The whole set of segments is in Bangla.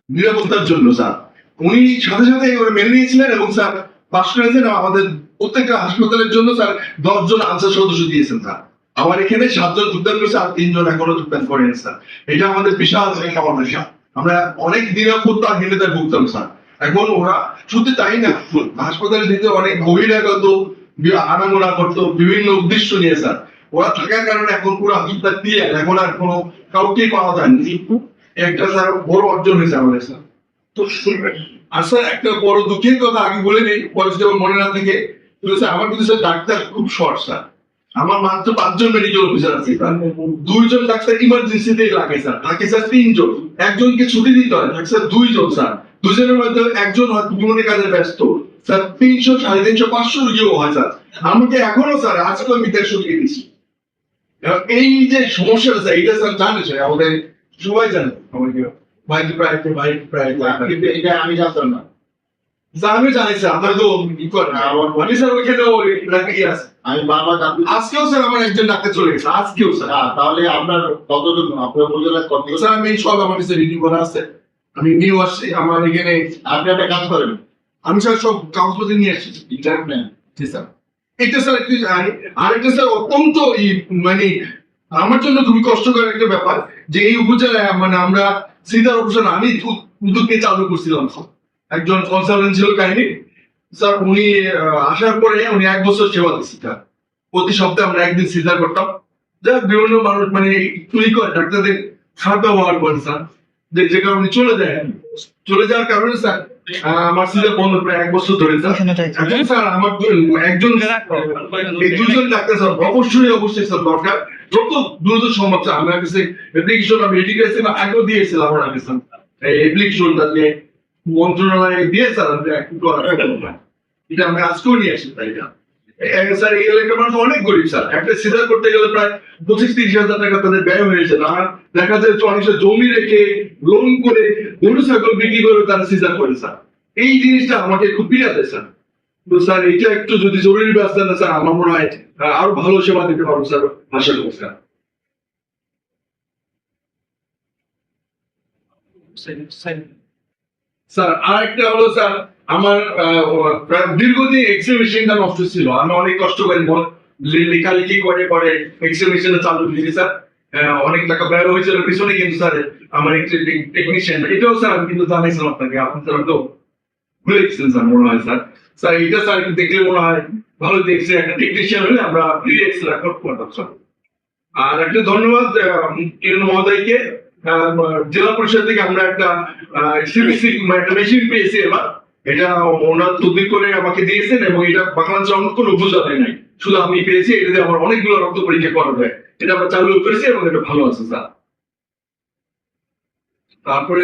নিরাপত্তার জন্য স্যার উনি সাথে সাথে মেনে নিয়েছিলেন এবং স্যার পাশ করেছেন। আমাদের প্রত্যেকটা হাসপাতালের জন্য স্যার 10 জন আনসার সদস্য দিয়েছেন স্যার। আমার এখানে 7 জন যোগদান করেছে আর 3 জন এখনো যোগদান করেন স্যার। এটা আমাদের বিশাল একটা অনেশা। আমরা অনেক নিরাপত্তাহীনতায় ভুগতাম স্যার। এখন ওরা শুধু তাই না, হাসপাতালের ভিতরে অনেক বহিরাগত আনাগোনা করতো বিভিন্ন উদ্দেশ্য নিয়ে স্যার। ওরা থাকার কারণে এখন পুরো হাসপাতাল দিয়ে এখন আর কোনো কাউকে পাওয়া যায়নি। একটা স্যার বড় অর্জন হয়েছে আমাদের স্যার। তো আর স্যার একটা বড় দুঃখের কথা আগে বলে নেই, পরে যেমন মনে না থেকে, আমার কিন্তু স্যার ডাক্তার খুব শর্ট স্যার। আমার মাত্র 5 জন মেডিকেল অফিসার আছে, 2 জন ডাক্তার ইমার্জেন্সিতে লাগে স্যার, থাকে স্যার 3 জন। একজনকে ছুটি দিতে হয়, থাকে স্যার 2 জন স্যার। 2 জনের মধ্যে একজন হয় জীবনে কাজে ব্যস্ত স্যার। 300, 350, 500 রুগীও হয় স্যার। আমাকে এখনো স্যার আজকে আমি 150 রুগী দিচ্ছি। এই যে সমস্যাটা স্যার, এটা স্যার জানে স্যার, আমাদের সবাই জানে। আমাকে কিন্তু এটা আমি জানতাম না। আমি জানি স্যার, আপনার তো ই করে না। আমি স্যার ওইখানেও রাখি আছে। আমি বারবার জানতে আজকেও স্যার আমার একজন ডাক্তার চলে গেছে, আজকেও স্যার। তাহলে আপনার কতজন আপনার উপজেলায় কত? স্যার আমি সব আমার কাছে রিডিং করা আছে। আমি নিউ আসছি আমার এখানে। আপনি একটা কাজ করেন, আমি স্যার সব কাগজপত্র নিয়ে আসছি। ইন্টারনেট নেন। জি স্যার। এটা স্যার একটু আরেকটা স্যার অত্যন্ত মানে আমার জন্য খুবই কষ্টকর একটা ব্যাপার যে এই উপজেলায় মানে আমরা সিদার অপশন আমি উদ্যোগ নিয়ে চালু করছিলাম। একজন কনসালটেন্ট ছিল কাহিনী স্যার, উনি আসার পরে উনি 1 বছর সেবা দিচ্ছি স্যার। প্রতি সপ্তাহে আমরা একদিন সিজার করতাম। যাই বিভিন্ন মানুষ মানে তুই করে ডাক্তারদের খারাপ ব্যবহার করে স্যার, যে কারণে চলে যাওয়ার কারণে স্যার আমার সিজার বন্ধ প্রায় 1 বছর ধরে স্যার। এখন স্যার আমার একজন এই 2 জন ডাক্তার স্যার অবশ্যই স্যার দরকার, যত দ্রুত সম্ভব স্যার। আমার কাছে অ্যাপ্লিকেশন আমি রেডি করেছিলাম, আগেও দিয়েছিলাম আমার কাছে এই অ্যাপ্লিকেশনটা দিয়ে মন্ত্রণালয়ে দিয়ে স্যার এটা আমি আজকেও নিয়ে আসি। তাই না স্যার, এই এলাকার মানুষ অনেক গরিব স্যার। একটা সিজার করতে গেলে প্রায় 25-30 হাজার টাকা তাদের ব্যয় হয়েছে। আর দেখা যায় অনেক জমি রেখে লোন করে গরু ছাগল বিক্রি করে তারা সিজার করে স্যার। এই জিনিসটা আমাকে খুব পীড়া দেয় স্যার। তো স্যার এটা একটু যদি জরুরি ব্যবস্থা না স্যার, আমার মনে হয় আরো ভালো সেবা দিতে পারবো স্যার, আশা করবো স্যার। স্যার আর একটা হলো স্যার, আমার দীর্ঘদিন এক্সরে মেশিনটা নষ্ট ছিল। আমি অনেক কষ্ট করে লেখালেখি করে এক্সরে মেশিনটা চালু দিয়েছি স্যার। অনেক টাকা ব্যয় হয়েছিল পিছনে, কিন্তু স্যার আমার টেকনিশিয়ান এটাও স্যার আমি কিন্তু জানাইছিলাম আপনাকে, আপনি স্যার তো ভুলে গেছেন স্যার মনে হয় স্যার। স্যার এটা স্যার দেখলে মনে হয় ভালো দেখছে, একটা টেকনিশিয়ান হলে আমরা ফ্রি এক্সরে করতাম স্যার। আর একটা ধন্যবাদ কিরণ মহোদয়কে, জেলা পরিষদ থেকে আমরা একটা সিবিসি একটা মেশিন পেয়েছি এবার। এটা ওনার তদবির করে আমাকে দিয়েছেন এবং এটা বাংলাদেশের অন্য কোনো উপজেলায় নাই, শুধু আমি পেয়েছি। এটাতে আমার অনেকগুলো রক্ত পরীক্ষা করা যায়, এটা আমরা চালু করেছি এবং এটা ভালো আছে স্যার। তারপরে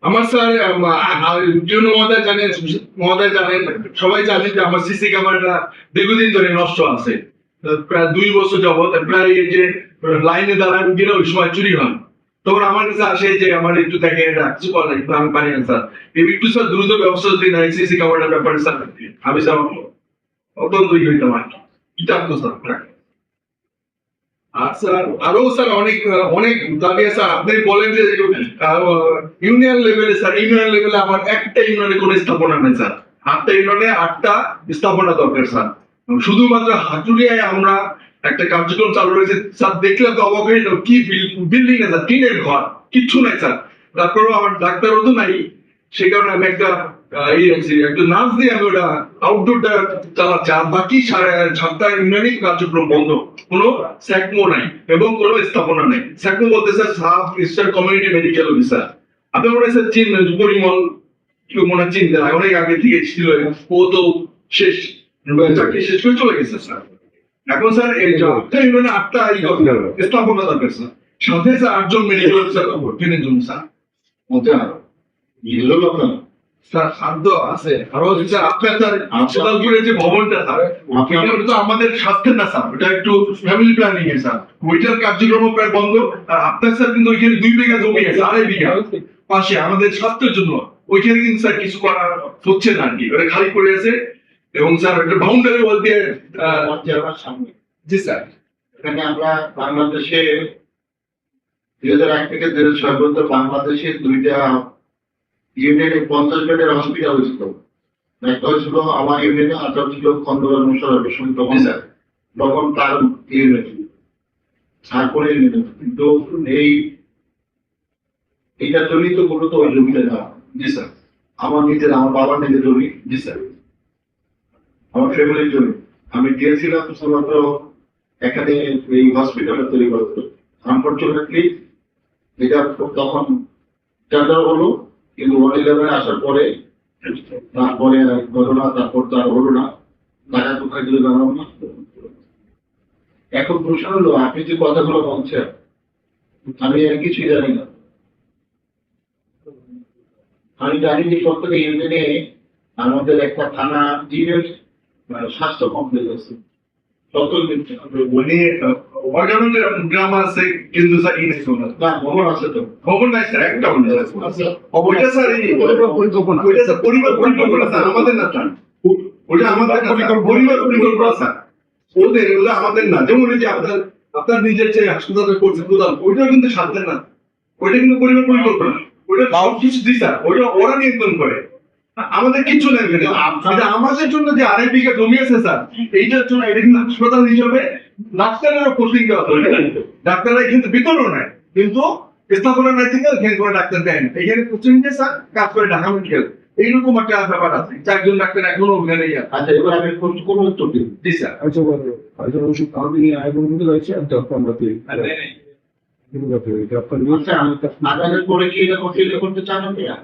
আমার স্যার মহোদয় জানেন, সবাই জানেন যে আমার সিসি ক্যামেরাটা দীর্ঘদিন ধরে নষ্ট আছে, প্রায় 2 বছর যাবত। প্রায় এই যে লাইনে দাঁড়ায় গেলে ওই সময় চুরি হয়, তখন আমার কাছে আসে যে আমার একটু দেখে কিছু করা যায়, আমি পারি না স্যার। একটু স্যার দ্রুত ব্যবস্থা যদি নাই সিসি ক্যামেরার ব্যাপারে স্যার, আমি স্যার অত্যন্ত হইতাম আর কি। স্যার আর স্যার আরো স্যার অনেক অনেক দাবি আছে। আপনি বলেন যে ইউনিয়ন লেভেলে স্যার, ইউনিয়ন লেভেলে আমার একটা ইউনিয়নে কোনো স্থাপনা নেই স্যার। 8টা ইউনিয়নে 8টা স্থাপনা দরকার স্যার। শুধুমাত্র হাটুরিয়ায় আমরা একটা কার্যক্রম চালু রয়েছে স্যার, দেখলে তো অবাক হয়ে যাও, কি বিল্ডিং আছে, টিনের ঘর, কিচ্ছু নাই স্যার। তারপরেও আমার ডাক্তারও তো নাই, সে কারণে আমি একটা একজন নার্স দিয়ে আমি ওটা আউটডোরটা চালাচ্ছি। আর বাকি 7টা ইউনিয়নে কার্যক্রম বন্ধ, কোনো স্যাকমো নাই এবং কোনো স্থাপনা নেই। স্যাকমো বলতে sir sub registrar community medical officer. আপনি মনে হয় স্যার চিনবেন, পরিমল কেউ মনে হয় চিনতেন, অনেক আগে থেকে ছিল। ও তো শেষ চাকরি শেষ করে চলে গেছে স্যার। এখন স্যার এই 8টা ইউনিয়নে 8টা স্থাপনা দরকার স্যার। সাথে স্যার 8 জন মেডিকেল অফিসার ট্রেনের জন্য স্যার। স্যার খাদ্য আছে, আরো স্যার আপনার স্যার হাসপাতালপুরে যে ভবনটা স্যার, ওটা তো আমাদের স্বাস্থ্যের না স্যার, ওটা একটু ফ্যামিলি প্ল্যানিং এর স্যার। ওইটার কার্যক্রম প্রায় বন্ধ। আর আপনার স্যার কিন্তু ওইখানে 2 বিঘা জমি আছে, 2.5 বিঘা পাশে আমাদের স্বাস্থ্যের জন্য। ওইখানে কিন্তু স্যার কিছু করা হচ্ছে না আর কি, ওটা খালি পড়ে আছে। এবং স্যার একটা বাউন্ডারি ওয়াল দিয়ে সামনে। জি স্যার, এখানে আমরা বাংলাদেশে 2001 থেকে 2006 পর্যন্ত বাংলাদেশে 2টা ইউনিয়নে 50 বেডের হসপিটাল ছিল। একটা ছিল আমার ইউনিয়নে, আর একটা ছিল খন্দকার মোশাররফ হোসেন তখন তখন তার ইউনিয়ন তারপরে ইউনিয়ন। কিন্তু এইটার জন্যই তো মূলত ওই জমিটা না। জি স্যার। আমার বাবার নিজের জমি, জি স্যার। আমার ফ্যামিলির জমি। আমি দিয়েছিলাম শুধুমাত্র এখানে এই হসপিটালটা তৈরি করতে। আনফরচুনেটলি এটা তখন টেন্ডার হলো, কিন্তু 111 আসার পরে তারপরে ঘটনা, তারপর তো আর হলো না। টাকা কোথায় গেলে জানাবো না। এখন প্রশ্ন হলো, আপনি যে কথাগুলো বলছেন আমি আর কিছুই জানি না। আমি জানি যে প্রত্যেক ইউনিয়নে আমাদের একটা থানা ইউনিয়ন স্বাস্থ্য কমপ্লেক্স আছে। উনি অর্গাননের গ্রাম আছে কিন্তু স্যার এই না, ভবন আছে তো। খবর নাই স্যার, একটা বলে আচ্ছা, ওইটা স্যার এই পরিকল্পনা। ওইটা স্যার পরিবার পরিকল্পনা স্যার, আমাদের না স্যার। ওইটা আমাদের না স্যার, পরিবার পরিকল্পনা স্যার। ওদের ওটা আমাদের না। যেমন এই যে আপনার নিজের যে হাসপাতালে করছে প্রধান, ওইটাও কিন্তু সাথে না। ওইটা কিন্তু পরিবার পরিকল্পনা। ওইটা সব কিছু দিই স্যার, ওইটা ওরা নিয়ন্ত্রণ করে। আমাদের কিচ্ছু নেই এখানে। এটা আমাদের জন্য যে আড়াই বিঘা জমি আছে স্যার, এইটার জন্য এটা কিন্তু হাসপাতাল হিসাবে ডাক্তারেরও পোস্টিং দেওয়া দরকার। ডাক্তাররা কিন্তু বিতরণ নেয়, কিন্তু স্থাপনা নাই থেকে এখানে কোনো ডাক্তার দেয় না। এখানে কোচিং দিয়ে স্যার কাজ করে ঢাকা মেডিকেল, এইরকম একটা ব্যাপার আছে। চারজন ডাক্তার এখনো ওখানে আচ্ছা, এবার আমি কোন উত্তর দিই? জি স্যার। আচ্ছা বলো, আচ্ছা ওষুধ আমি আইবন কিন্তু রয়েছে আমি তো আমরা তুই কিন্তু কথা এটা আপনার আচ্ছা, আগামী পরে কি এটা করতে চান আপনারা?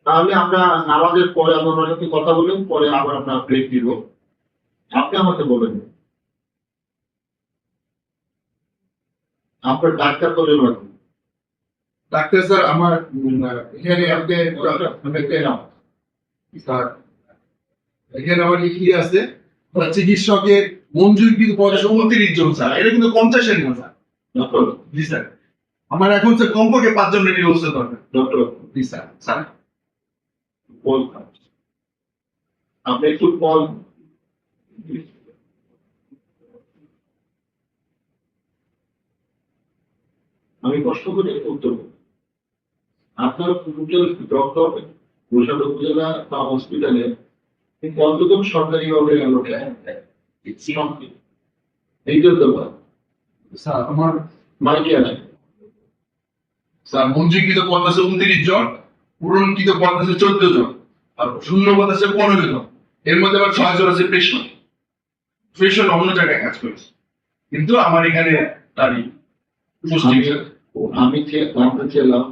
তাহলে আমরা আমাদের পরে আপনার সাথে কথা বললেন, পরে আবার আপনার ব্রেক দিব। আপনি আমাকে বলেন আপনার ডাক্তার করে রাখুন। ডাক্তার স্যার আমার এখানে আপনি স্যার এখানে আমার কি আছে, চিকিৎসকের মঞ্জুর কিন্তু 29 জন স্যার, এটা কিন্তু 50 এর না স্যার। ডক্টর, জি স্যার। আমার এখন স্যার কমপক্ষে 5 জন রেডি হচ্ছে দরকার। ডক্টর জি স্যার। স্যার বল, আপনি একটু বল। আমি কষ্ট করে উত্তর দেব। আপনার ডক্টর বরিশাল উপজেলা বা হসপিটালে কতজন সরকারি ভাবে এইটার ব্যাপার স্যার আমার মাইকে আছে। স্যার মঞ্জুরকৃত পদ আছে 29 জন, পূরণকৃত পদ আছে 14 জন, আর শূন্য পদ আছে 15 জন। এর মধ্যে আবার 6 জন আছে পেশেন্ট। পেশেন্ট অন্য জায়গায় কাজ করেছে, কিন্তু আমার এখানে তারই পোস্টিং। আমি জানতে চাইলাম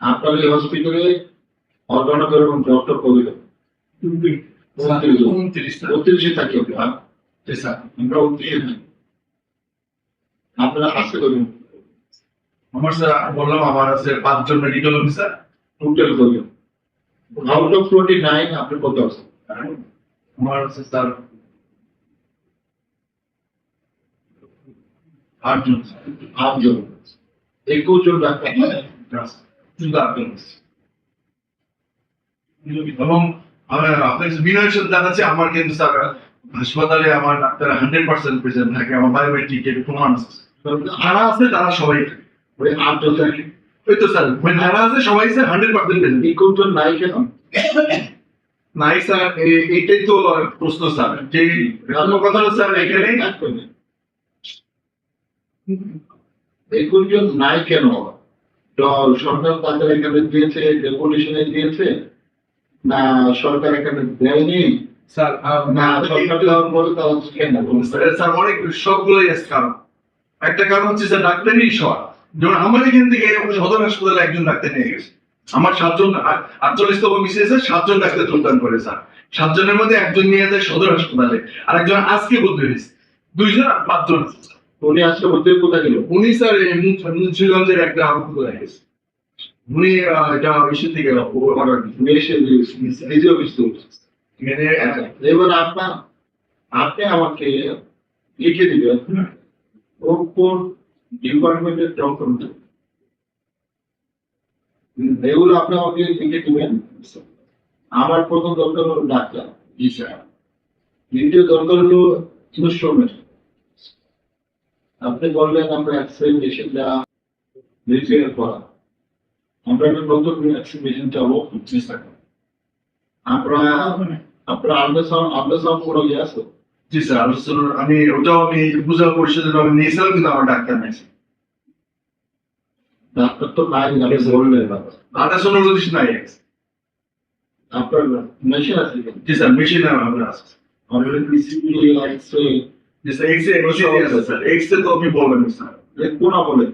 আপনার এই হসপিটালে অর্গানকের এবং ডক্টর কবির 29 থাকি আমরা। জি স্যার। আমরা 29 থাকি। আপনারা আসতে করবেন আমার স্যার বললাম আমার আছে 5 জন মেডিকেল অফিসার। টোটাল করবেন। আউট অফ 29 আপনি কত আছেন? আমার আছে স্যার 8 জন। 8 জন, 21 জন ডাক্তার। এবং আপনার বিনয়ের সাথে জানাচ্ছি, আমার কিন্তু স্যার হাসপাতালে আমার ডাক্তার 100% প্রেজেন্ট থাকে। আমার বায়োমেট্রিক এর প্রমাণ আছে। যারা আছে তারা সবাই ওই 8 জন থাকে। ওই তো স্যার, যারা আছে সবাই স্যার 100% প্রেজেন্ট। 21 জন নাই কেন? নাই স্যার, এইটাই তো প্রশ্ন স্যার। যে কথা হচ্ছে স্যার এখানে 21 জন নাই কেন? তো সরকার তাদের এখানে দিয়েছে, ডেপুটেশনে দিয়েছে, না সরকার এখানে দেয়নি, স্যার না সরকার দেওয়ার পরে তারা কেন? স্যার অনেক সবগুলোই আছে কারণ। একটা কারণ হচ্ছে স্যার ডাক্তারই শর্ট। যেমন আমার এখান থেকে সদর হাসপাতালে একজন ডাক্তার নিয়ে গেছে। আমার 7 জন 48তম বিসিএসে 7 জন ডাক্তার যোগদান করে স্যার। 7 জনের মধ্যে একজন নিয়ে যায় সদর হাসপাতালে, আর একজন আজকে বদলে হয়েছে। 2 জন আর 5 জন। উনি আজকে মধ্যে কোথায় গেল? উনি স্যার মুন্সিগঞ্জের একটা হাসপাতালে গেছে। উনি এটা ইস্যু থেকে অর্ডার নিজে অফিস এখানে এবার আপনি আমাকে লিখে দিবেন কোন ডিপার্টমেন্টের ডক্টর, এগুলো আপনি আমাকে লিখে দিবেন। আমার প্রথম দরকার হলো ডাক্তার, দ্বিতীয় দরকার হলো ইনস্ট্রুমেন্ট, আপনি বললেন আমরা অ্যাক্সিডেন্ট মেশিনটা রিপেয়ার করা, আমরা একটা নতুন মেশিন চাবো চেষ্টা করি। আমরা আপনার আল্ট্রাসাউন্ড কোনো ইয়ে আছে? জি স্যার, আলোচনা আমি ওটাও আমি পূজা পরিষদের আমি নিয়েছিলাম, কিন্তু আমার ডাক্তার নাই। ডাক্তার তো নাই, আপনি বললেন আল্ট্রাসাউন্ড অনুদেশ নাই। আপনার মেশিন আছে কি? জি স্যার, মেশিন আমার আছে। আমাদের পিসিবি এক্সরে জি স্যার, এক্সরে আছে স্যার, এক্সরে তো আপনি বলবেন স্যার। কোনা বলে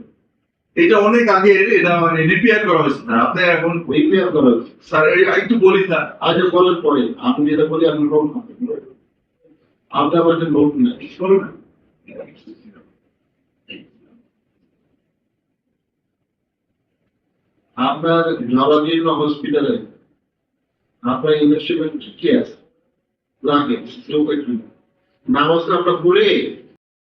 এটা অনেক আগে এটা মানে রিপেয়ার করা হয়েছে স্যার। আপনি এখন রিপেয়ার করা হয়েছে। স্যার একটু বলি স্যার। আগে বলার পরে আমি যেটা বলি আপনি নোট করবেন। আপনি আবার নোট নেন বলুন। আপনার নবাবগঞ্জ হসপিটালে আপনার ইনভেস্টমেন্ট কি আছে লাগে নামাজটা আমরা পড়ে